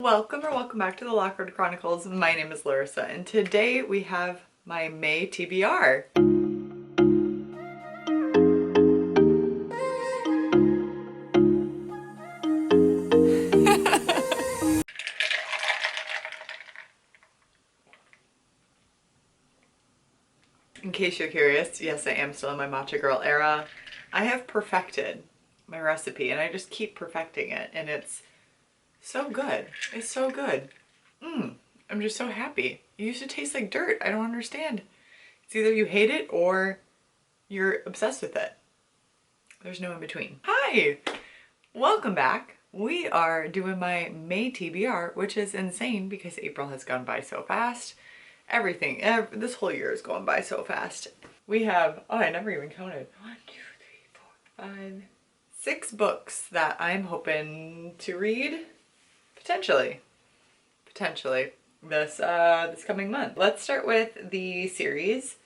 Welcome back to the Lawkward Chronicles. My name is Larissa and today we have my May TBR. In case you're curious, yes, I am still in my matcha girl era. I have perfected my recipe and I just keep perfecting it and it's so good. It's so good. I'm just so happy. It used to taste like dirt. I don't understand. It's either you hate it or you're obsessed with it. There's no in between. Hi! Welcome back. We are doing my May TBR, which is insane because April has gone by so fast. This whole year is going by so fast. We have, I never even counted. 1, 2, 3, 4, 5, 6 books that I'm hoping to read. Potentially this coming month. Let's start with the series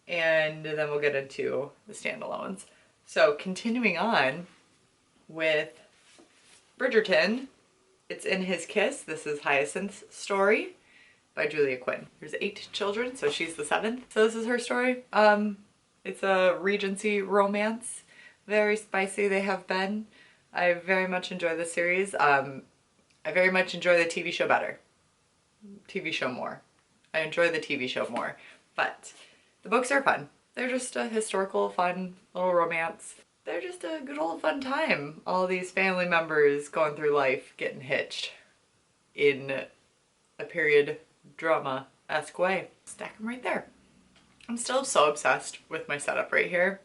and then we'll get into the standalones. So continuing on with Bridgerton, it's In His Kiss. This is Hyacinth's story by Julia Quinn. There's 8 children, so she's the 7th. So this is her story. It's a Regency romance. Very spicy they have been. I very much enjoy the series. I very much enjoy the TV show better. TV show more. I enjoy the TV show more, but the books are fun. They're just a historical, fun little romance. They're just a good old fun time. All these family members going through life getting hitched in a period drama-esque way. Stack them right there. I'm still so obsessed with my setup right here.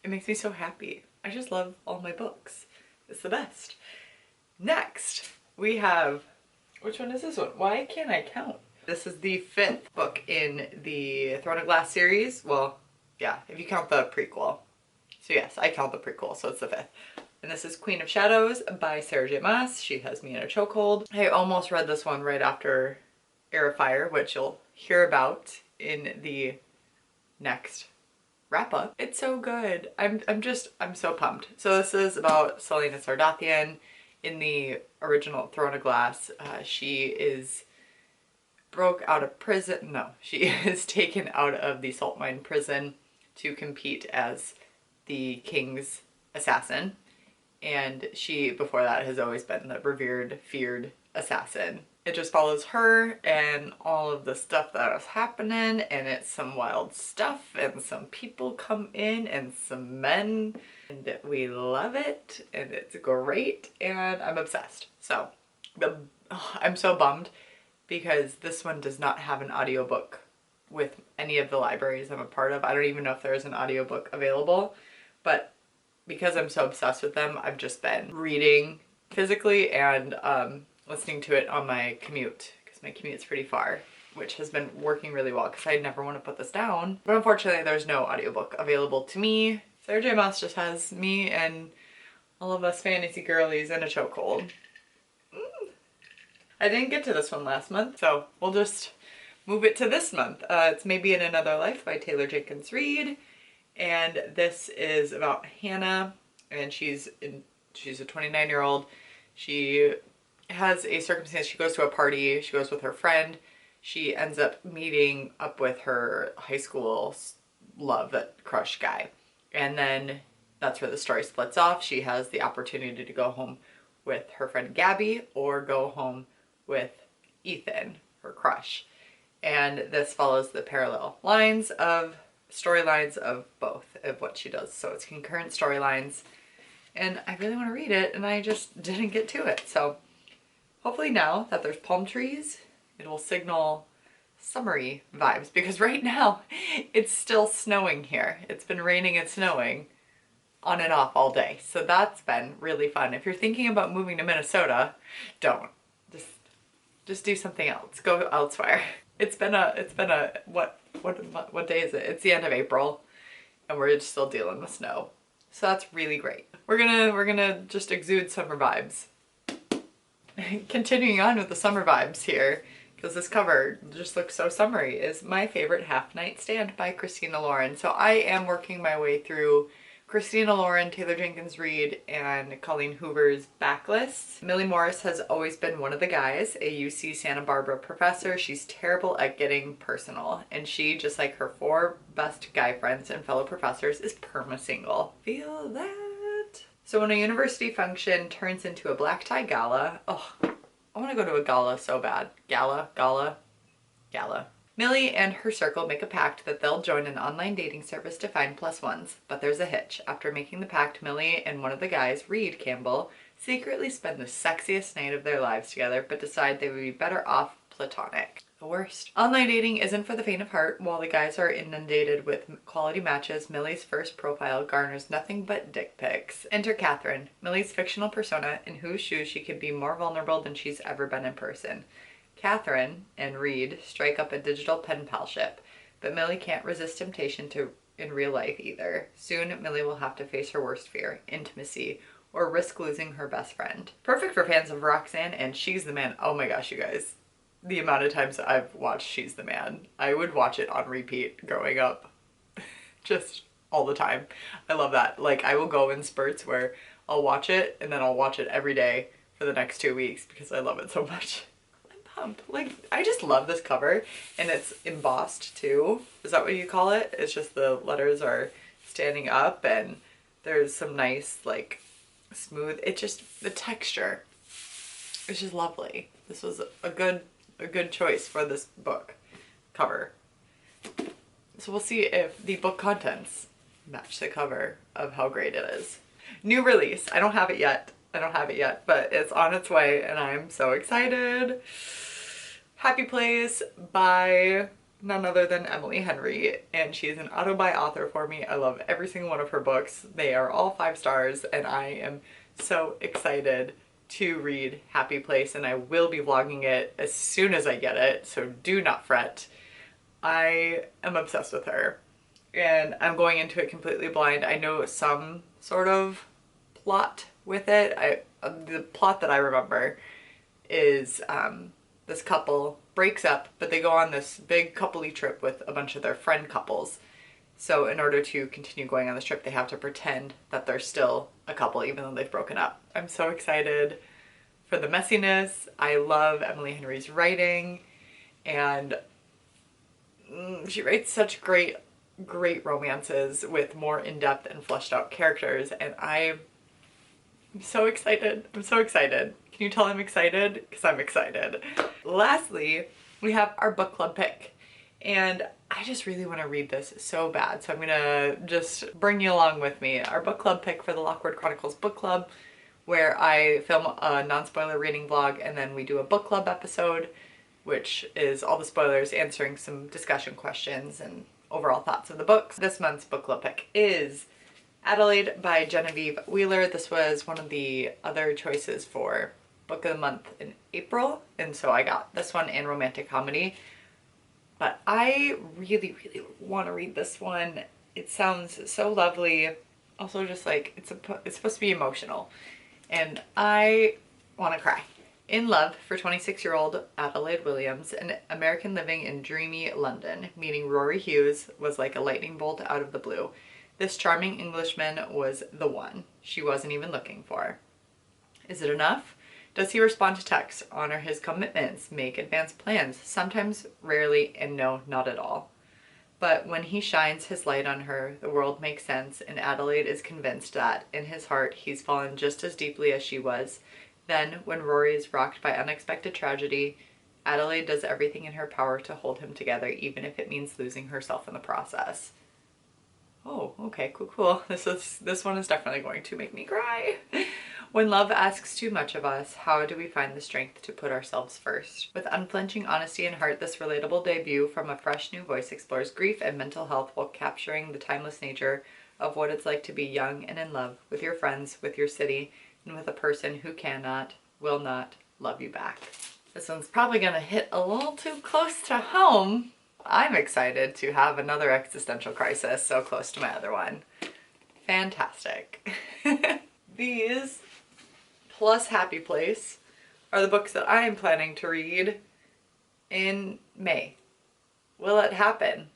It makes me so happy. I just love all my books. It's the best. Next, we have, which one is this one? Why can't I count? This is the 5th book in the Throne of Glass series. Well, yeah, if you count the prequel. So yes, I count the prequel, so it's the 5th. And this is Queen of Shadows by Sarah J. Maas. She has me in a chokehold. I almost read this one right after Heir of Fire, which you'll hear about in the next wrap up. It's so good. I'm so pumped. So this is about Selena Sardathian. In the original Throne of Glass, she is broke out of prison. No, she is taken out of the salt mine prison to compete as the king's assassin. And she, before that, has always been the revered, feared assassin. It just follows her and all of the stuff that is happening, and it's some wild stuff, and some people come in, and some men, and we love it, and it's great, and I'm obsessed. So, I'm so bummed because this one does not have an audiobook with any of the libraries I'm a part of. I don't even know if there is an audiobook available, but because I'm so obsessed with them, I've just been reading physically and listening to it on my commute because my commute's pretty far, which has been working really well because I never want to put this down. But unfortunately, there's no audiobook available to me. Sarah J. Maas just has me and all of us fantasy girlies in a chokehold. I didn't get to this one last month, so we'll just move it to this month. It's Maybe in Another Life by Taylor Jenkins Reid. And this is about Hannah, and she's a 29-year-old. She has a circumstance. She goes to a party. She goes with her friend. She ends up meeting up with her high school love, that crush guy. And then that's where the story splits off. She has the opportunity to go home with her friend Gabby or go home with Ethan, her crush. And this follows the parallel storylines of both of what she does. So it's concurrent storylines. And I really want to read it and I just didn't get to it. So hopefully now that there's palm trees, it will signal summery vibes because right now it's still snowing here. It's been raining and snowing on and off all day. So that's been really fun. If you're thinking about moving to Minnesota, don't. Just do something else. Go elsewhere. It's been a what day is it? It's the end of April and we're still dealing with snow. So that's really great. We're gonna just exude summer vibes. Continuing on with the summer vibes here, because this cover just looks so summery, is My Favorite Half Night Stand by Christina Lauren. So I am working my way through Christina Lauren, Taylor Jenkins Reid, and Colleen Hoover's Backlists. Millie Morris has always been one of the guys, a UC Santa Barbara professor. She's terrible at getting personal, and she, just like her 4 best guy friends and fellow professors, is perma-single. Feel that? So when a university function turns into a black tie gala, oh, I want to go to a gala so bad. Gala. Millie and her circle make a pact that they'll join an online dating service to find +1s, but there's a hitch. After making the pact, Millie and one of the guys, Reed Campbell, secretly spend the sexiest night of their lives together, but decide they would be better off platonic. The worst. Online dating isn't for the faint of heart. While the guys are inundated with quality matches, Millie's first profile garners nothing but dick pics. Enter Catherine, Millie's fictional persona, in whose shoes she can be more vulnerable than she's ever been in person. Catherine and Reed strike up a digital pen palship, but Millie can't resist temptation in real life either. Soon, Millie will have to face her worst fear, intimacy, or risk losing her best friend. Perfect for fans of Roxanne and She's the Man. Oh my gosh, you guys. The amount of times I've watched She's the Man. I would watch it on repeat growing up. Just all the time. I love that. Like, I will go in spurts where I'll watch it and then I'll watch it every day for the next 2 weeks because I love it so much. Like, I just love this cover, and it's embossed too. Is that what you call it? It's just the letters are standing up and there's some nice, like, smooth, it just, the texture, it's just lovely. This was a good choice for this book cover. So we'll see if the book contents match the cover of how great it is. New release. I don't have it yet, but it's on its way and I'm so excited. Happy Place by none other than Emily Henry, and she's an auto-buy author for me. I love every single one of her books. They are all 5 stars, and I am so excited to read Happy Place, and I will be vlogging it as soon as I get it, so do not fret. I am obsessed with her, and I'm going into it completely blind. I know some sort of plot with it. The plot that I remember is this couple breaks up, but they go on this big coupley trip with a bunch of their friend couples. So in order to continue going on this trip, they have to pretend that they're still a couple even though they've broken up. I'm so excited for the messiness. I love Emily Henry's writing, and she writes such great romances with more in-depth and fleshed out characters, and I'm so excited. I'm so excited. Can you tell I'm excited? Because I'm excited. Lastly, we have our book club pick, and I just really want to read this so bad, so I'm gonna just bring you along with me. Our book club pick for the Lawkward Chronicles book club, where I film a non-spoiler reading vlog and then we do a book club episode, which is all the spoilers, answering some discussion questions and overall thoughts of the books. This month's book club pick is Adelaide by Genevieve Wheeler. This was one of the other choices for book of the month in April, and so I got this one and romantic comedy. But I really want to read this one. It sounds so lovely. Also, just like it's supposed to be emotional, and I want to cry. In love for 26-year-old Adelaide Williams, an American living in dreamy London, meeting Rory Hughes was like a lightning bolt out of the blue. This charming Englishman was the one she wasn't even looking for. Is it enough? Does he respond to texts, honor his commitments, make advanced plans? Sometimes, rarely, and no, not at all. But when he shines his light on her, the world makes sense, and Adelaide is convinced that, in his heart, he's fallen just as deeply as she was. Then, when Rory is rocked by unexpected tragedy, Adelaide does everything in her power to hold him together, even if it means losing herself in the process. Oh, okay, cool. This one is definitely going to make me cry. When love asks too much of us, how do we find the strength to put ourselves first? With unflinching honesty and heart, this relatable debut from a fresh new voice explores grief and mental health while capturing the timeless nature of what it's like to be young and in love with your friends, with your city, and with a person who cannot, will not love you back. This one's probably gonna hit a little too close to home. I'm excited to have another existential crisis so close to my other one. Fantastic. These plus Happy Place are the books that I am planning to read in May. Will it happen?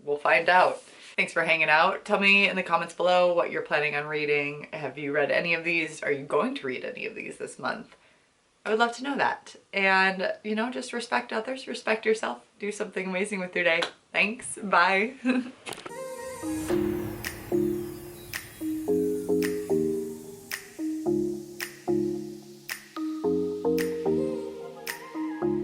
We'll find out. Thanks for hanging out. Tell me in the comments below what you're planning on reading. Have you read any of these? Are you going to read any of these this month? I would love to know that. And, you know, just respect others, respect yourself, do something amazing with your day. Thanks. Bye.